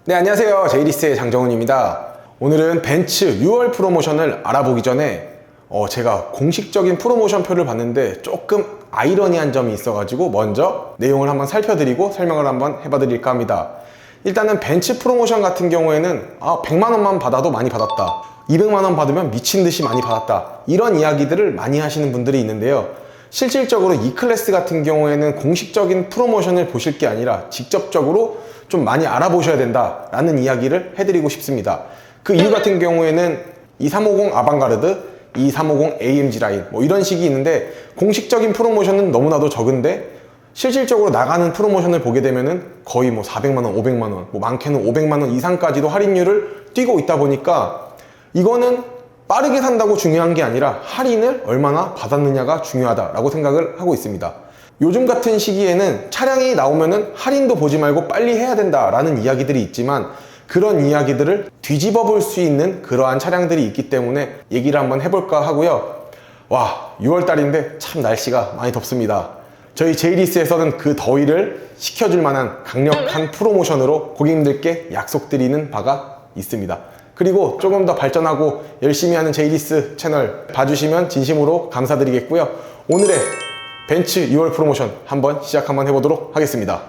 네, 안녕하세요. 제이리스의 장정훈입니다. 오늘은 벤츠 6월 프로모션을 알아보기 전에 제가 공식적인 프로모션표를 봤는데 조금 아이러니한 점이 있어가지고 먼저 내용을 한번 살펴드리고 설명을 한번 해봐드릴까 합니다. 일단은 벤츠 프로모션 같은 경우에는 100만원만 받아도 많이 받았다, 200만원 받으면 미친듯이 많이 받았다, 이런 이야기들을 많이 하시는 분들이 있는데요. 실질적으로 E클래스 같은 경우에는 공식적인 프로모션을 보실 게 아니라 직접적으로 좀 많이 알아보셔야 된다라는 이야기를 해드리고 싶습니다. 그 이유 같은 경우에는 2350 아방가르드, 2350 AMG 라인 이런 식이 있는데, 공식적인 프로모션은 너무나도 적은데 실질적으로 나가는 프로모션을 보게 되면은 거의 400만원, 500만원, 많게는 500만원 이상까지도 할인율을 띄고 있다 보니까 이거는 빠르게 산다고 중요한 게 아니라 할인을 얼마나 받았느냐가 중요하다라고 생각을 하고 있습니다. 요즘 같은 시기에는 차량이 나오면은 할인도 보지 말고 빨리 해야 된다라는 이야기들이 있지만, 그런 이야기들을 뒤집어 볼 수 있는 그러한 차량들이 있기 때문에 얘기를 한번 해볼까 하고요. 6월달인데 참 날씨가 많이 덥습니다. 저희 제이리스에서는 그 더위를 식혀줄 만한 강력한 프로모션으로 고객님들께 약속드리는 바가 있습니다. 그리고 조금 더 발전하고 열심히 하는 제이리스 채널 봐주시면 진심으로 감사드리겠고요. 오늘의 벤츠 6월 프로모션 한번 해보도록 하겠습니다.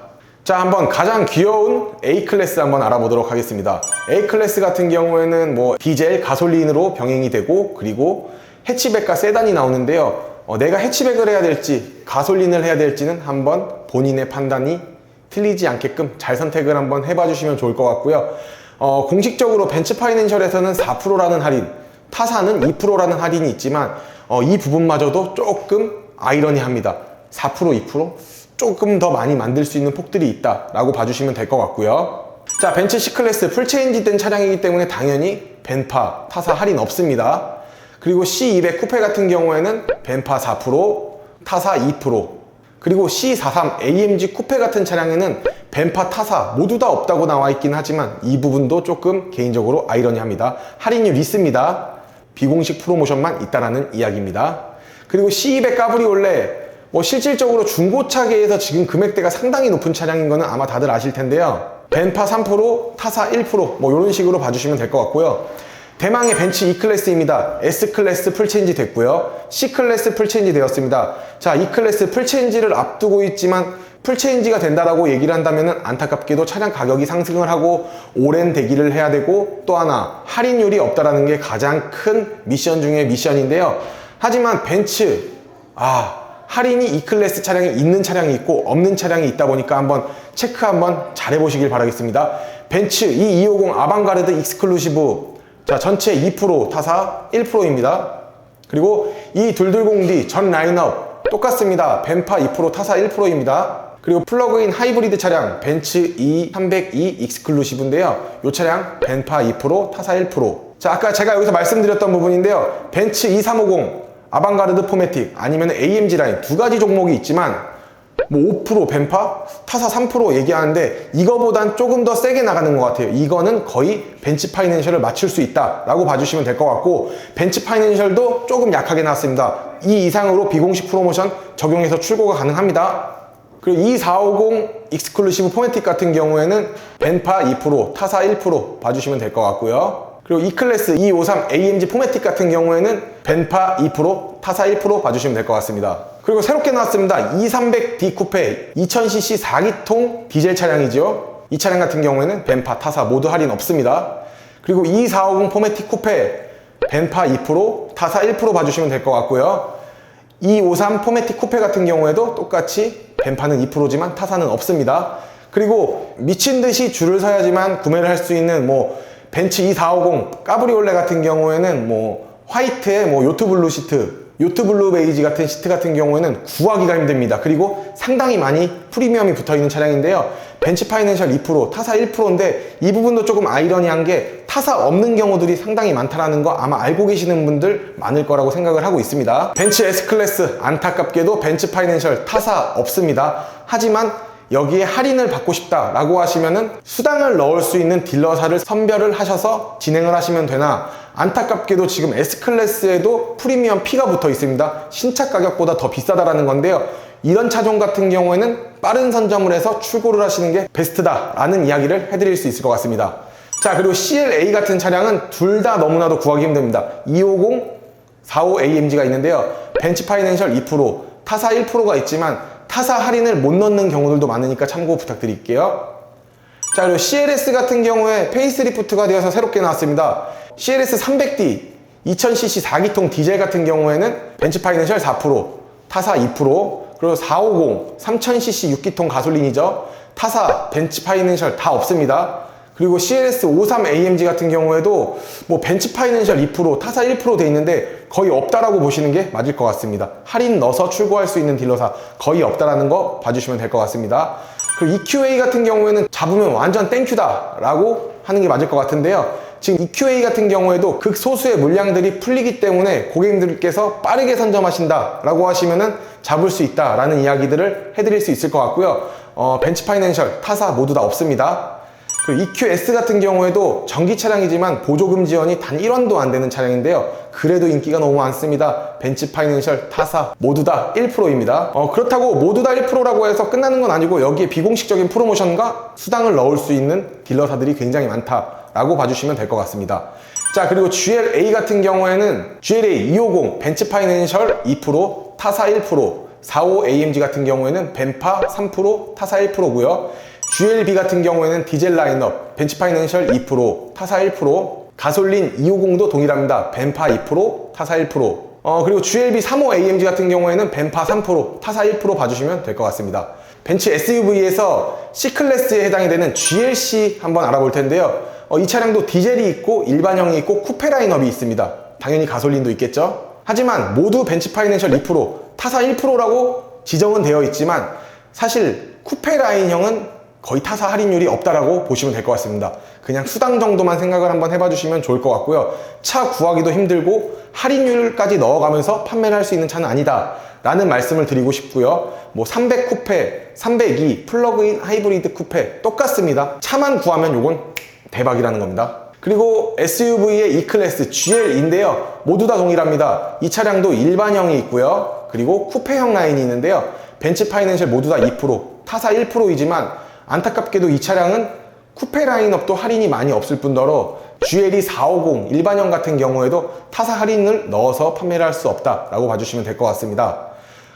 자, 한번 가장 귀여운 A클래스 한번 알아보도록 하겠습니다. A클래스 같은 경우에는 디젤, 가솔린으로 병행이 되고, 그리고 해치백과 세단이 나오는데요. 내가 해치백을 해야 될지 가솔린을 해야 될지는 한번 본인의 판단이 틀리지 않게끔 잘 선택을 한번 해봐 주시면 좋을 것 같고요. 공식적으로 벤츠 파이낸셜에서는 4%라는 할인, 타사는 2%라는 할인이 있지만 이 부분마저도 조금 아이러니합니다. 4%, 2%? 조금 더 많이 만들 수 있는 폭들이 있다라고 봐주시면 될 것 같고요. 자, 벤츠 C클래스 풀체인지 된 차량이기 때문에 당연히 벤파, 타사 할인 없습니다. 그리고 C200 쿠페 같은 경우에는 벤파 4%, 타사 2%, 그리고 C43 AMG 쿠페 같은 차량에는 벤파, 타사 모두 다 없다고 나와 있긴 하지만 이 부분도 조금 개인적으로 아이러니합니다. 할인율 있습니다. 비공식 프로모션만 있다라는 이야기입니다. 그리고 C200 까브리올레, 실질적으로 중고차계에서 지금 금액대가 상당히 높은 차량인 거는 아마 다들 아실 텐데요. 벤파 3%, 타사 1%, 이런 식으로 봐주시면 될 것 같고요. 대망의 벤츠 E클래스입니다. S클래스 풀체인지 됐고요. C클래스 풀체인지 되었습니다. 자, E클래스 풀체인지를 앞두고 있지만 풀체인지가 된다라고 얘기를 한다면 안타깝게도 차량 가격이 상승을 하고 오랜 대기를 해야 되고, 또 하나 할인율이 없다라는 게 가장 큰 미션 중에 미션인데요. 하지만 벤츠 할인이 E클래스 차량이 있는 차량이 있고 없는 차량이 있다 보니까 한번 체크 한번 잘 해보시길 바라겠습니다. 벤츠 E250 아방가르드 익스클루시브, 자, 전체 2%, 타사 1%입니다. 그리고 E220D 전 라인업 똑같습니다. 벤파 2%, 타사 1%입니다. 그리고 플러그인 하이브리드 차량 벤츠 E302 익스클루시브인데요. 이 차량 벤파 2%, 타사 1%. 자, 아까 제가 여기서 말씀드렸던 부분인데요. 벤츠 E350 아방가르드 포매틱 아니면 AMG 라인 두 가지 종목이 있지만 5% 벤파, 타사 3% 얘기하는데 이거보단 조금 더 세게 나가는 것 같아요. 이거는 거의 벤츠 파이낸셜을 맞출 수 있다 라고 봐주시면 될 것 같고, 벤츠 파이낸셜도 조금 약하게 나왔습니다. 이 이상으로 비공식 프로모션 적용해서 출고가 가능합니다. 그리고 E450 익스클루시브 포매틱 같은 경우에는 벤파 2%, 타사 1% 봐주시면 될 것 같고요. 그리고 E클래스 E53 AMG 포매틱 같은 경우에는 벤파 2%, 타사 1% 봐주시면 될 것 같습니다. 그리고 새롭게 나왔습니다. E300D 쿠페 2000cc 4기통 디젤 차량이죠. 이 차량 같은 경우에는 벤파, 타사 모두 할인 없습니다. 그리고 E450 포매틱 쿠페 벤파 2%, 타사 1% 봐주시면 될 것 같고요. E53 포매틱 쿠페 같은 경우에도 똑같이 벤파는 2%지만 타사는 없습니다. 그리고 미친듯이 줄을 서야지만 구매를 할 수 있는 벤츠 E450 까브리올레 같은 경우에는 화이트에 요트블루 시트, 요트블루 베이지 같은 시트 같은 경우에는 구하기가 힘듭니다. 그리고 상당히 많이 프리미엄이 붙어있는 차량인데요. 벤츠 파이낸셜 2%, 타사 1%인데 이 부분도 조금 아이러니한 게 타사 없는 경우들이 상당히 많다는 거 아마 알고 계시는 분들 많을 거라고 생각을 하고 있습니다. 벤츠 S클래스 안타깝게도 벤츠 파이낸셜 타사 없습니다. 하지만 여기에 할인을 받고 싶다 라고 하시면은 수당을 넣을 수 있는 딜러사를 선별을 하셔서 진행을 하시면 되나, 안타깝게도 지금 S클래스에도 프리미엄 P가 붙어 있습니다. 신차 가격보다 더 비싸다라는 건데요. 이런 차종 같은 경우에는 빠른 선점을 해서 출고를 하시는 게 베스트다 라는 이야기를 해드릴 수 있을 것 같습니다. 자, 그리고 CLA 같은 차량은 둘 다 너무나도 구하기 힘듭니다. 250, 45 AMG가 있는데요. 벤츠 파이낸셜 2%, 타사 1%가 있지만 타사 할인을 못 넣는 경우들도 많으니까 참고 부탁드릴게요. 자, 그리고 CLS 같은 경우에 페이스리프트가 되어서 새롭게 나왔습니다. CLS 300D 2000cc 4기통 디젤 같은 경우에는 벤츠 파이낸셜 4%, 타사 2%, 그리고 450 3000cc 6기통 가솔린이죠. 타사, 벤츠 파이낸셜 다 없습니다. 그리고 CLS 53 AMG 같은 경우에도 뭐 벤츠 파이낸셜 2%, 타사 1% 돼 있는데 거의 없다라고 보시는 게 맞을 것 같습니다. 할인 넣어서 출고할 수 있는 딜러사 거의 없다라는 거 봐주시면 될 것 같습니다. 그리고 EQA 같은 경우에는 잡으면 완전 땡큐다 라고 하는 게 맞을 것 같은데요. 지금 EQA 같은 경우에도 극소수의 물량들이 풀리기 때문에 고객님들께서 빠르게 선점하신다 라고 하시면은 잡을 수 있다 라는 이야기들을 해드릴 수 있을 것 같고요. 벤츠 파이낸셜, 타사 모두 다 없습니다. 그리고 EQS 같은 경우에도 전기 차량이지만 보조금 지원이 단 1원도 안 되는 차량인데요. 그래도 인기가 너무 많습니다. 벤츠 파이낸셜, 타사 모두 다 1%입니다. 그렇다고 모두 다 1%라고 해서 끝나는 건 아니고 여기에 비공식적인 프로모션과 수당을 넣을 수 있는 딜러사들이 굉장히 많다라고 봐주시면 될 것 같습니다. 자, 그리고 GLA 같은 경우에는 GLA 250, 벤츠 파이낸셜 2%, 타사 1%, 45 AMG 같은 경우에는 벤파 3%, 타사 1%고요. GLB 같은 경우에는 디젤 라인업, 벤츠 파이낸셜 2%, 타사 1%, 가솔린 250도 동일합니다. 벤파 2%, 타사 1%. 그리고 GLB 35 AMG 같은 경우에는 벤파 3%, 타사 1% 봐주시면 될 것 같습니다. 벤츠 SUV에서 C클래스에 해당이 되는 GLC 한번 알아볼 텐데요. 이 차량도 디젤이 있고 일반형이 있고 쿠페 라인업이 있습니다. 당연히 가솔린도 있겠죠. 하지만 모두 벤츠 파이낸셜 2%, 타사 1%라고 지정은 되어 있지만 사실 쿠페 라인형은 거의 타사 할인율이 없다라고 보시면 될 것 같습니다. 그냥 수당 정도만 생각을 한번 해봐 주시면 좋을 것 같고요. 차 구하기도 힘들고 할인율까지 넣어가면서 판매를 할 수 있는 차는 아니다 라는 말씀을 드리고 싶고요. 뭐 300 쿠페, 302 플러그인 하이브리드 쿠페 똑같습니다. 차만 구하면 요건 대박이라는 겁니다. 그리고 SUV의 E클래스 GL인데요. 모두 다 동일합니다. 이 차량도 일반형이 있고요. 그리고 쿠페형 라인이 있는데요. 벤츠 파이낸셜 모두 다 2%, 타사 1%이지만 안타깝게도 이 차량은 쿠페 라인업도 할인이 많이 없을 뿐더러 GLE 450 일반형 같은 경우에도 타사 할인을 넣어서 판매를 할 수 없다라고 봐주시면 될 것 같습니다.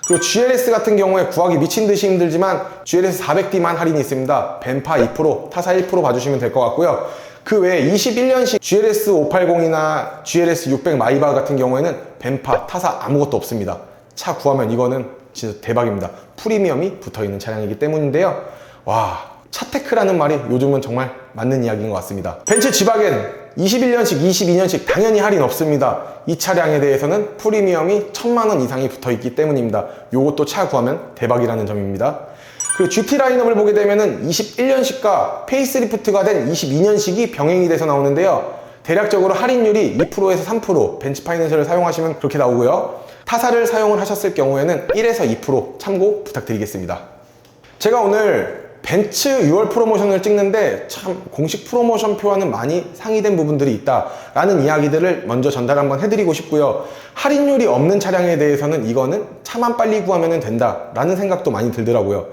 그리고 GLS 같은 경우에 구하기 미친 듯이 힘들지만 GLS 400D만 할인이 있습니다. 벤파 2%, 타사 1% 봐주시면 될 것 같고요. 그 외에 21년식 GLS 580이나 GLS 600 마이바 같은 경우에는 벤파, 타사 아무것도 없습니다. 차 구하면 이거는 진짜 대박입니다. 프리미엄이 붙어있는 차량이기 때문인데요. 와, 차테크라는 말이 요즘은 정말 맞는 이야기인 것 같습니다. 벤츠 G바겐 21년식, 22년식 당연히 할인 없습니다. 이 차량에 대해서는 프리미엄이 1000만원 이상이 붙어있기 때문입니다. 요것도 차 구하면 대박이라는 점입니다. 그리고 GT 라인업을 보게 되면은 21년식과 페이스리프트가 된 22년식이 병행이 돼서 나오는데요. 대략적으로 할인율이 2%에서 3%, 벤츠 파이낸셜을 사용하시면 그렇게 나오고요. 타사를 사용을 하셨을 경우에는 1에서 2% 참고 부탁드리겠습니다. 제가 오늘 벤츠 6월 프로모션을 찍는데 참 공식 프로모션표와는 많이 상이된 부분들이 있다 라는 이야기들을 먼저 전달 한번 해드리고 싶고요. 할인율이 없는 차량에 대해서는 이거는 차만 빨리 구하면 된다 라는 생각도 많이 들더라고요.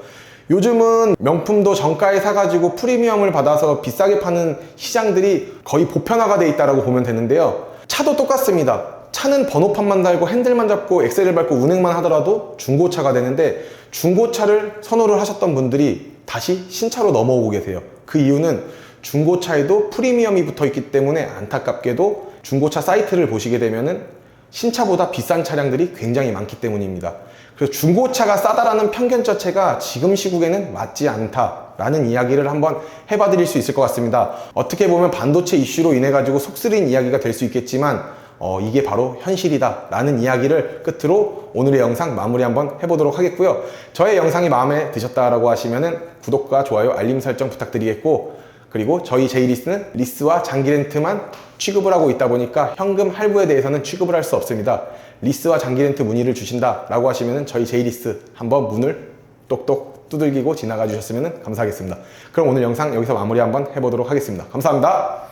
요즘은 명품도 정가에 사가지고 프리미엄을 받아서 비싸게 파는 시장들이 거의 보편화가 돼 있다고 보면 되는데요. 차도 똑같습니다. 차는 번호판만 달고 핸들만 잡고 엑셀을 밟고 운행만 하더라도 중고차가 되는데 중고차를 선호를 하셨던 분들이 다시 신차로 넘어오고 계세요. 그 이유는 중고차에도 프리미엄이 붙어 있기 때문에 안타깝게도 중고차 사이트를 보시게 되면은 신차보다 비싼 차량들이 굉장히 많기 때문입니다. 그래서 중고차가 싸다라는 편견 자체가 지금 시국에는 맞지 않다라는 이야기를 한번 해봐 드릴 수 있을 것 같습니다. 어떻게 보면 반도체 이슈로 인해 가지고 속쓰린 이야기가 될 수 있겠지만 이게 바로 현실이다 라는 이야기를 끝으로 오늘의 영상 마무리 한번 해보도록 하겠고요. 저의 영상이 마음에 드셨다라고 하시면은 구독과 좋아요, 알림 설정 부탁드리겠고, 그리고 저희 제이리스는 리스와 장기 렌트만 취급을 하고 있다 보니까 현금 할부에 대해서는 취급을 할 수 없습니다. 리스와 장기 렌트 문의를 주신다 라고 하시면은 저희 제이리스 한번 문을 똑똑 두들기고 지나가 주셨으면 감사하겠습니다. 그럼 오늘 영상 여기서 마무리 한번 해보도록 하겠습니다. 감사합니다.